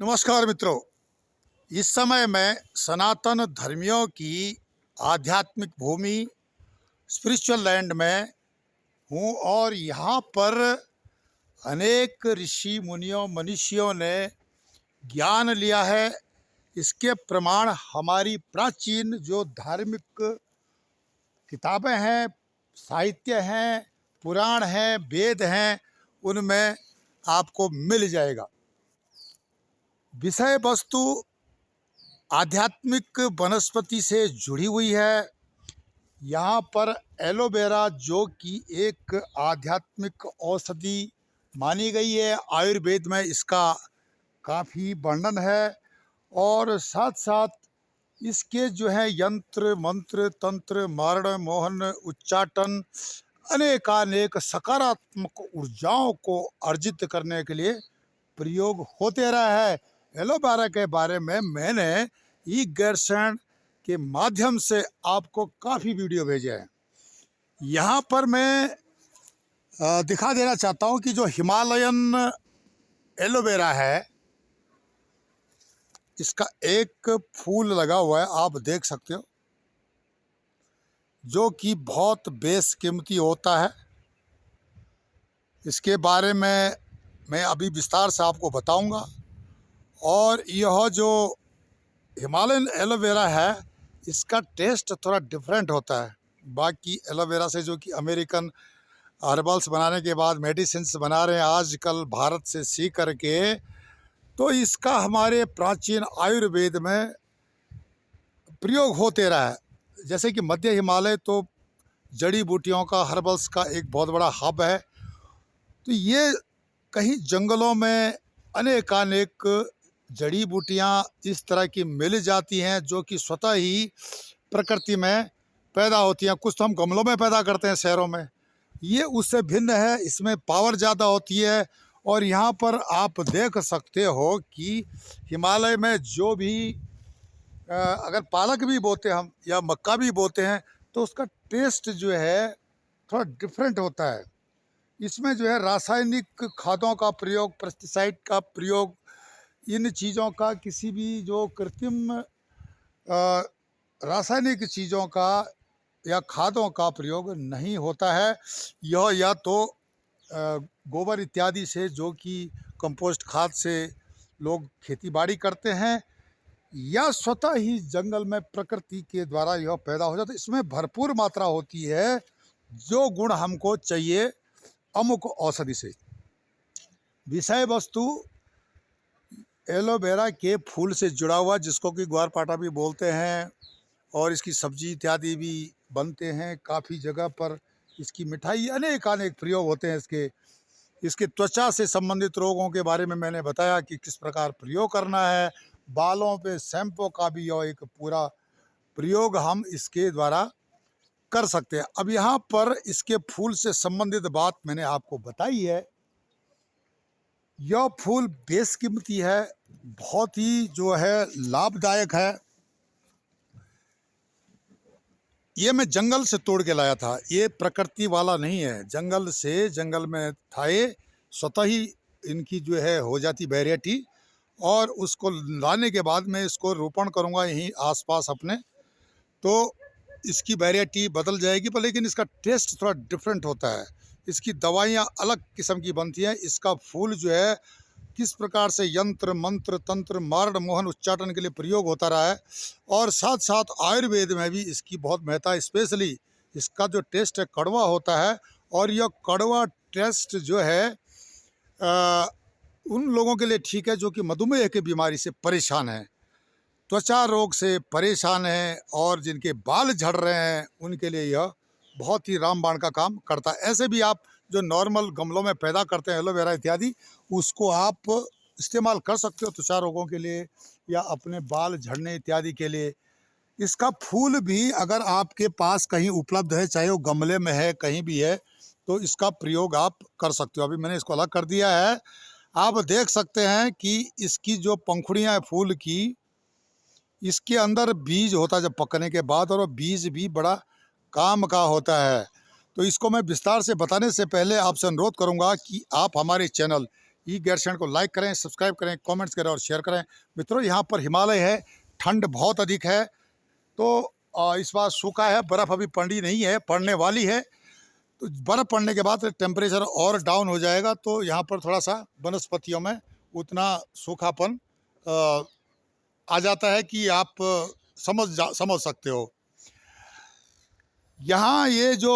नमस्कार मित्रों। इस समय मैं सनातन धर्मियों की आध्यात्मिक भूमि स्पिरिचुअल लैंड में हूँ और यहाँ पर अनेक ऋषि मुनियों मनीषियों ने ज्ञान लिया है। इसके प्रमाण हमारी प्राचीन जो धार्मिक किताबें हैं, साहित्य हैं, पुराण हैं, वेद हैं, उनमें आपको मिल जाएगा। विषय वस्तु आध्यात्मिक वनस्पति से जुड़ी हुई है। यहाँ पर एलोवेरा जो कि एक आध्यात्मिक औषधि मानी गई है, आयुर्वेद में इसका काफ़ी वर्णन है और साथ साथ इसके जो है यंत्र मंत्र तंत्र मारण मोहन उच्चाटन अनेकानेक सकारात्मक ऊर्जाओं को अर्जित करने के लिए प्रयोग होते रहा है। एलोवेरा के बारे में मैंने ई गैरसैंड के माध्यम से आपको काफ़ी वीडियो भेजे हैं। यहाँ पर मैं दिखा देना चाहता हूँ कि जो हिमालयन एलोवेरा है, इसका एक फूल लगा हुआ है, आप देख सकते हो, जो कि बहुत बेशकीमती होता है। इसके बारे में मैं अभी विस्तार से आपको बताऊंगा। और यह जो हिमालयन एलोवेरा है, इसका टेस्ट थोड़ा डिफरेंट होता है बाकी एलोवेरा से, जो कि अमेरिकन हर्बल्स बनाने के बाद मेडिसिन्स बना रहे हैं आजकल भारत से सीख करके। तो इसका हमारे प्राचीन आयुर्वेद में प्रयोग होते रहा है। जैसे कि मध्य हिमालय तो जड़ी बूटियों का, हर्बल्स का एक बहुत बड़ा हब है। तो ये कहीं जंगलों में अनेकानेक जड़ी बूटियाँ इस तरह की मिल जाती हैं जो कि स्वतः ही प्रकृति में पैदा होती हैं। कुछ तो हम गमलों में पैदा करते हैं शहरों में, ये उससे भिन्न है, इसमें पावर ज़्यादा होती है। और यहाँ पर आप देख सकते हो कि हिमालय में जो भी अगर पालक भी बोते हम या मक्का भी बोते हैं तो उसका टेस्ट जो है थोड़ा डिफरेंट होता है। इसमें जो है रासायनिक खादों का प्रयोग, पेस्टिसाइड का प्रयोग, इन चीज़ों का, किसी भी जो कृत्रिम रासायनिक चीज़ों का या खादों का प्रयोग नहीं होता है। यह या तो गोबर इत्यादि से, जो कि कंपोस्ट खाद से लोग खेती बाड़ी करते हैं, या स्वतः ही जंगल में प्रकृति के द्वारा यह पैदा हो जाता है। इसमें भरपूर मात्रा होती है जो गुण हमको चाहिए अमुक औषधि से। विषय वस्तु एलोवेरा के फूल से जुड़ा हुआ, जिसको कि ग्वारपाठा भी बोलते हैं, और इसकी सब्जी इत्यादि भी बनते हैं। काफ़ी जगह पर इसकी मिठाई, अनेक प्रयोग होते हैं इसके। इसके त्वचा से संबंधित रोगों के बारे में मैंने बताया कि किस प्रकार प्रयोग करना है। बालों पे शैम्पू का भी यह एक पूरा प्रयोग हम इसके द्वारा कर सकते हैं। अब यहाँ पर इसके फूल से संबंधित बात मैंने आपको बताई है। यह फूल बेशकीमती है, बहुत ही जो है लाभदायक है। ये मैं जंगल से तोड़ के लाया था, ये प्रकृति वाला नहीं है, जंगल से, जंगल में था ये। स्वतः ही इनकी जो है हो जाती वैरायटी, और उसको लाने के बाद मैं इसको रोपण करूँगा यहीं आसपास अपने, तो इसकी वैरायटी बदल जाएगी। पर लेकिन इसका टेस्ट थोड़ा डिफरेंट होता है। इसकी दवाइयाँ अलग किस्म की बनती हैं। इसका फूल जो है किस प्रकार से यंत्र मंत्र तंत्र मारण मोहन उच्चाटन के लिए प्रयोग होता रहा है। और साथ साथ आयुर्वेद में भी इसकी बहुत महत्ता है। स्पेशली इसका जो टेस्ट है कड़वा होता है, और यह कड़वा टेस्ट जो है उन लोगों के लिए ठीक है जो कि मधुमेह की बीमारी से परेशान हैं, त्वचा रोग से परेशान हैं, और जिनके बाल झड़ रहे हैं, उनके लिए यह बहुत ही रामबाण का काम करता है। ऐसे भी आप जो नॉर्मल गमलों में पैदा करते हैं एलोवेरा इत्यादि, उसको आप इस्तेमाल कर सकते हो त्वचा रोगों के लिए या अपने बाल झड़ने इत्यादि के लिए। इसका फूल भी अगर आपके पास कहीं उपलब्ध है, चाहे वो गमले में है, कहीं भी है, तो इसका प्रयोग आप कर सकते हो। अभी मैंने इसको अलग कर दिया है। आप देख सकते हैं कि इसकी जो पंखुड़ियाँ हैं फूल की, इसके अंदर बीज होता है जब पकने के बाद, और वो बीज भी बड़ा काम का होता है। तो इसको मैं विस्तार से बताने से पहले आपसे अनुरोध करूंगा कि आप हमारे चैनल ई गैरसैंण को लाइक करें, सब्सक्राइब करें, कमेंट्स करें और शेयर करें। मित्रों, यहाँ पर हिमालय है, ठंड बहुत अधिक है, तो इस बार सूखा है, बर्फ़ अभी पड़ी नहीं है, पड़ने वाली है। तो बर्फ़ पड़ने के बाद टेम्परेचर और डाउन हो जाएगा, तो यहाँ पर थोड़ा सा वनस्पतियों में उतना सूखापन आ जाता है कि आप समझ सकते हो। यहाँ ये जो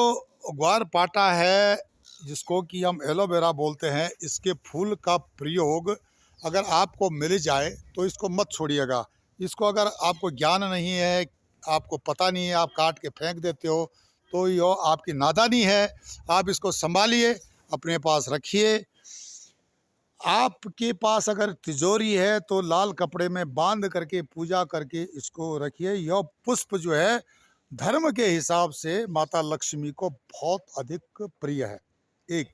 ग्वारपाठा है, जिसको कि हम एलोवेरा बोलते हैं, इसके फूल का प्रयोग अगर आपको मिल जाए तो इसको मत छोड़िएगा। इसको अगर आपको ज्ञान नहीं है, आपको पता नहीं है, आप काट के फेंक देते हो, तो ये आपकी नादानी है। आप इसको संभालिए, अपने पास रखिए। आपके पास अगर तिजोरी है तो लाल कपड़े में बांध करके पूजा करके इसको रखिए। यह पुष्प जो है धर्म के हिसाब से माता लक्ष्मी को बहुत अधिक प्रिय है। एक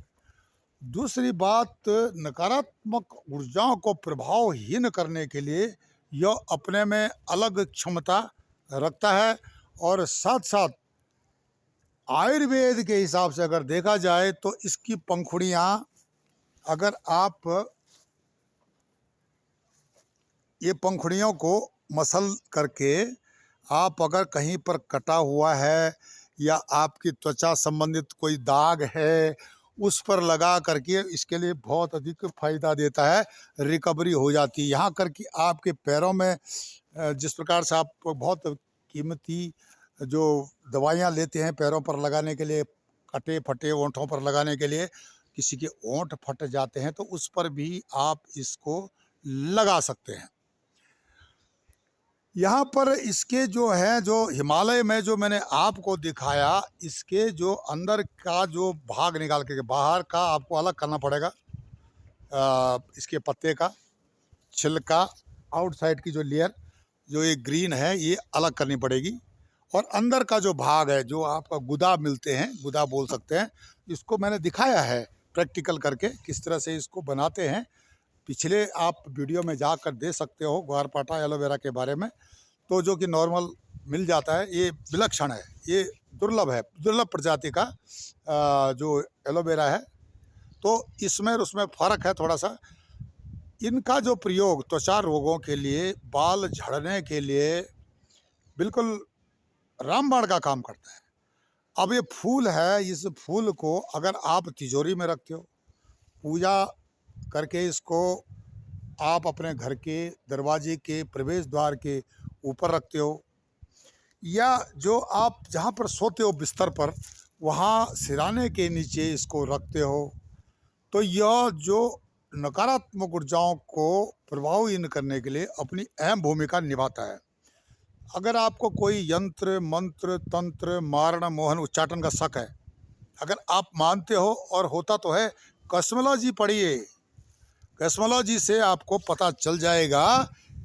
दूसरी बात, नकारात्मक ऊर्जाओं को प्रभावहीन करने के लिए यह अपने में अलग क्षमता रखता है। और साथ साथ आयुर्वेद के हिसाब से अगर देखा जाए तो इसकी पंखुड़ियाँ अगर आप ये पंखुड़ियों को मसल करके आप अगर कहीं पर कटा हुआ है या आपकी त्वचा संबंधित कोई दाग है, उस पर लगा करके इसके लिए बहुत अधिक फायदा देता है, रिकवरी हो जाती है। यहाँ करके आपके पैरों में जिस प्रकार से आप बहुत कीमती जो दवाइयाँ लेते हैं पैरों पर लगाने के लिए, कटे फटे ओंठों पर लगाने के लिए, किसी के ओंठ फट जाते हैं तो उस पर भी आप इसको लगा सकते हैं। यहाँ पर इसके जो है, जो हिमालय में जो मैंने आपको दिखाया, इसके जो अंदर का जो भाग निकाल के बाहर का आपको अलग करना पड़ेगा। इसके पत्ते का छिलका, आउटसाइड की जो लेयर जो ये ग्रीन है, ये अलग करनी पड़ेगी। और अंदर का जो भाग है, जो आपका गुदा मिलते हैं, गुदा बोल सकते हैं, इसको मैंने दिखाया है प्रैक्टिकल करके किस तरह से इसको बनाते हैं। पिछले आप वीडियो में जाकर दे सकते हो ग्वारपाठा एलोवेरा के बारे में। तो जो कि नॉर्मल मिल जाता है, ये विलक्षण है, ये दुर्लभ है, दुर्लभ प्रजाति का जो एलोवेरा है। तो इसमें और उसमें फ़र्क है थोड़ा सा। इनका जो प्रयोग त्वचा रोगों के लिए, बाल झड़ने के लिए बिल्कुल रामबाण का काम करता है। अब ये फूल है, इस फूल को अगर आप तिजोरी में रखते हो, पूजा करके इसको आप अपने घर के दरवाजे के प्रवेश द्वार के ऊपर रखते हो, या जो आप जहाँ पर सोते हो बिस्तर पर, वहाँ सिराने के नीचे इसको रखते हो, तो यह जो नकारात्मक ऊर्जाओं को प्रभावहीन करने के लिए अपनी अहम भूमिका निभाता है। अगर आपको कोई यंत्र मंत्र तंत्र मारण मोहन उच्चाटन का शक है, अगर आप मानते हो और होता तो है, कॉस्मोलॉजी पढ़िए। कॉस्मोलॉजी से आपको पता चल जाएगा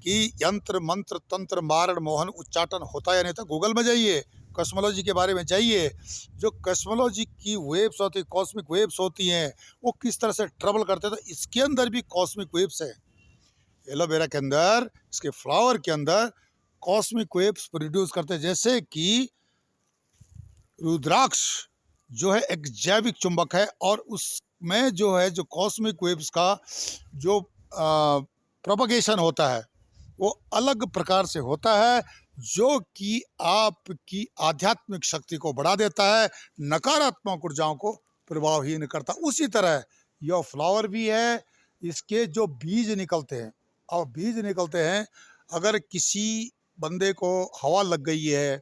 कि यंत्र मंत्र तंत्र मारण मोहन उच्चाटन होता है या नहीं। तो गूगल में जाइए, कॉस्मोलॉजी के बारे में जाइए। जो कॉस्मोलॉजी की वेव्स होती, कॉस्मिक वेव्स होती हैं, वो किस तरह से ट्रेवल करते हैं, तो इसके अंदर भी कॉस्मिक वेव्स है। एलोवेरा के अंदर, इसके फ्लावर के अंदर कॉस्मिक वेव्स प्रोड्यूस करते हैं। जैसे कि रुद्राक्ष जो है एक जैविक चुंबक है, और उसमें जो है जो कॉस्मिक वेव्स का जो प्रोपगेशन होता है वो अलग प्रकार से होता है, जो कि आपकी आध्यात्मिक शक्ति को बढ़ा देता है, नकारात्मक ऊर्जाओं को प्रभावहीन करता है। उसी तरह यह फ्लावर भी है। इसके जो बीज निकलते हैं, और बीज निकलते हैं, अगर किसी बंदे को हवा लग गई है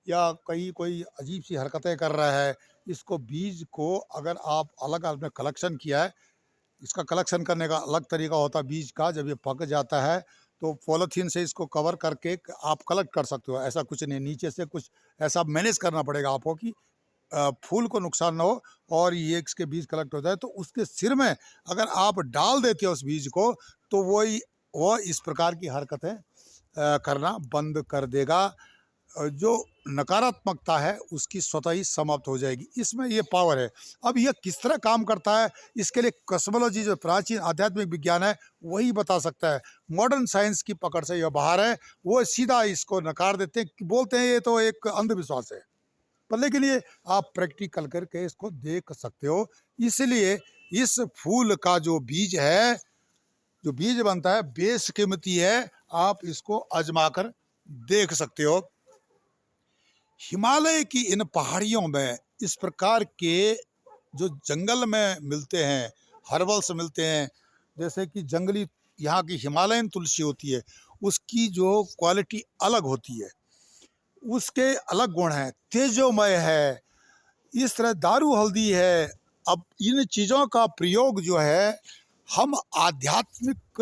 या कहीं कोई अजीब सी हरकतें कर रहा है, इसको बीज को अगर आप अलग आपने कलेक्शन किया है, इसका कलेक्शन करने का अलग तरीका होता है बीज का। जब ये पक जाता है तो पॉलीथीन से इसको कवर करके आप कलेक्ट कर सकते हो। ऐसा कुछ नहीं, नीचे से कुछ ऐसा मैनेज करना पड़ेगा आपको कि फूल को नुकसान ना हो और ये इसके बीज कलेक्ट हो जाए। तो उसके सिर में अगर आप डाल देते हो उस बीज को, तो वो इस प्रकार की हरकतें करना बंद कर देगा। जो नकारात्मकता है उसकी स्वतः ही समाप्त हो जाएगी। इसमें ये पावर है। अब यह किस तरह काम करता है, इसके लिए कॉस्मोलॉजी जो प्राचीन आध्यात्मिक विज्ञान है वही बता सकता है। मॉडर्न साइंस की पकड़ से यह बाहर है। वो सीधा इसको नकार देते हैं, बोलते हैं ये तो एक अंधविश्वास है। पर लेकिन ये आप प्रैक्टिकल करके इसको देख सकते हो। इसलिए इस फूल का जो बीज है, जो बीज बनता है, बेश कीमती है। आप इसको आजमा कर देख सकते हो। हिमालय की इन पहाड़ियों में इस प्रकार के जो जंगल में मिलते हैं, हर्बल्स मिलते हैं, जैसे कि जंगली यहाँ की हिमालयन तुलसी होती है, उसकी जो क्वालिटी अलग होती है, उसके अलग गुण हैं, तेजोमय है। इस तरह दारू हल्दी है। अब इन चीज़ों का प्रयोग जो है हम आध्यात्मिक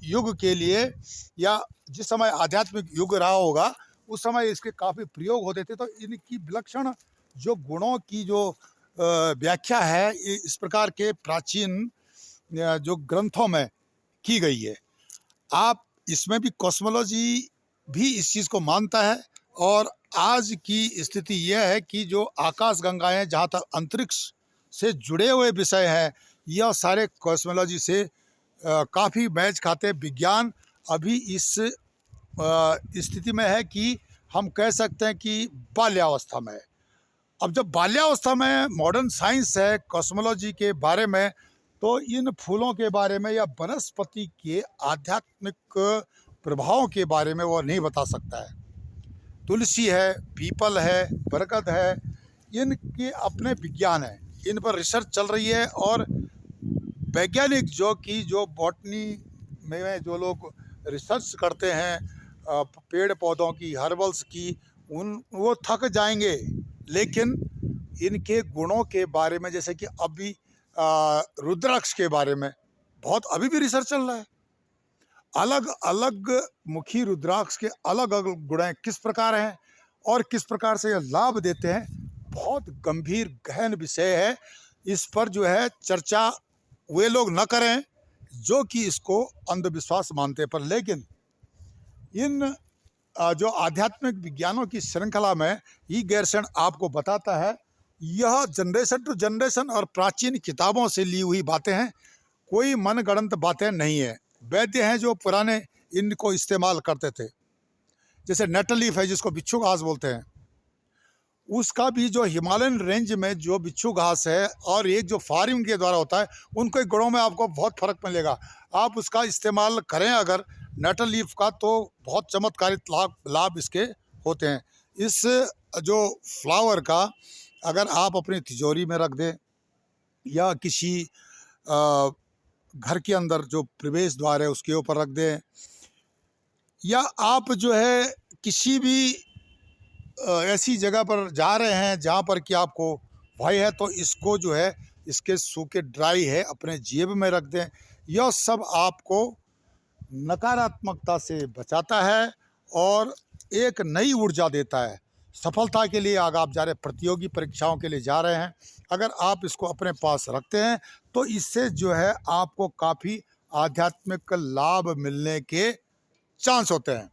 युग के लिए, या जिस समय आध्यात्मिक युग रहा होगा उस समय इसके काफ़ी प्रयोग होते थे। तो इनकी विलक्षण जो गुणों की जो व्याख्या है इस प्रकार के प्राचीन जो ग्रंथों में की गई है। आप इसमें भी कॉस्मोलॉजी भी इस चीज़ को मानता है। और आज की स्थिति यह है कि जो आकाश गंगाएं, जहाँ तक अंतरिक्ष से जुड़े हुए विषय हैं, यह सारे कॉस्मोलॉजी से काफ़ी मैच खाते। विज्ञान अभी इस स्थिति में है कि हम कह सकते हैं कि बाल्यावस्था में है। अब जब बाल्यावस्था में मॉडर्न साइंस है कॉस्मोलॉजी के बारे में, तो इन फूलों के बारे में या वनस्पति के आध्यात्मिक प्रभावों के बारे में वो नहीं बता सकता है। तुलसी है, पीपल है, बरगद है, इनके अपने विज्ञान है, इन पर रिसर्च चल रही है। और वैज्ञानिक जो बॉटनी में जो लोग रिसर्च करते हैं पेड़ पौधों की, हर्बल्स की, वो थक जाएंगे। लेकिन इनके गुणों के बारे में, जैसे कि अभी रुद्राक्ष के बारे में बहुत अभी भी रिसर्च चल रहा है। अलग अलग मुखी रुद्राक्ष के अलग अलग गुण किस प्रकार हैं और किस प्रकार से ये लाभ देते हैं, बहुत गंभीर गहन विषय है। इस पर जो है चर्चा वे लोग न करें जो कि इसको अंधविश्वास मानते हैं। पर लेकिन इन जो आध्यात्मिक विज्ञानों की श्रृंखला में ई गेरसन आपको बताता है, यह जनरेशन टू जनरेशन और प्राचीन किताबों से ली हुई बातें हैं, कोई मनगढ़ंत बातें नहीं है। वैद्य हैं जो पुराने इनको इस्तेमाल करते थे, जैसे नेटल लीफ है जिसको बिच्छू घास बोलते हैं, उसका भी जो हिमालयन रेंज में जो बिच्छू घास है और एक जो फार्मिंग के द्वारा होता है, उनके गुणों में आपको बहुत फर्क मिलेगा। आप उसका इस्तेमाल करें अगर नेटल लीफ का, तो बहुत चमत्कारिक लाभ इसके होते हैं। इस जो फ्लावर का अगर आप अपनी तिजोरी में रख दें या किसी घर के अंदर जो प्रवेश द्वार है उसके ऊपर रख दें, या आप जो है किसी भी ऐसी जगह पर जा रहे हैं जहाँ पर कि आपको भय है, तो इसको जो है इसके सूखे ड्राई है अपने जेब में रख दें। यह सब आपको नकारात्मकता से बचाता है और एक नई ऊर्जा देता है। सफलता के लिए अगर आप जा रहे, प्रतियोगी परीक्षाओं के लिए जा रहे हैं, अगर आप इसको अपने पास रखते हैं तो इससे जो है आपको काफ़ी आध्यात्मिक लाभ मिलने के चांस होते हैं।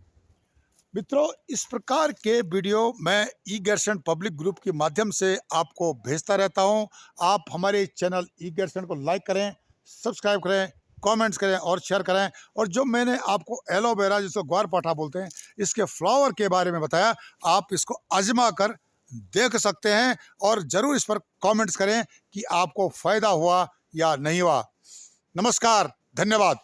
मित्रों, इस प्रकार के वीडियो मैं ई गेरसन पब्लिक ग्रुप के माध्यम से आपको भेजता रहता हूं। आप हमारे चैनल ई गेरसन को लाइक करें, सब्सक्राइब करें, कमेंट्स करें और शेयर करें। और जो मैंने आपको एलोवेरा, जिसको ग्वारपाठा बोलते हैं, इसके फ्लावर के बारे में बताया, आप इसको आजमा कर देख सकते हैं और ज़रूर इस पर कमेंट्स करें कि आपको फ़ायदा हुआ या नहीं हुआ। नमस्कार, धन्यवाद।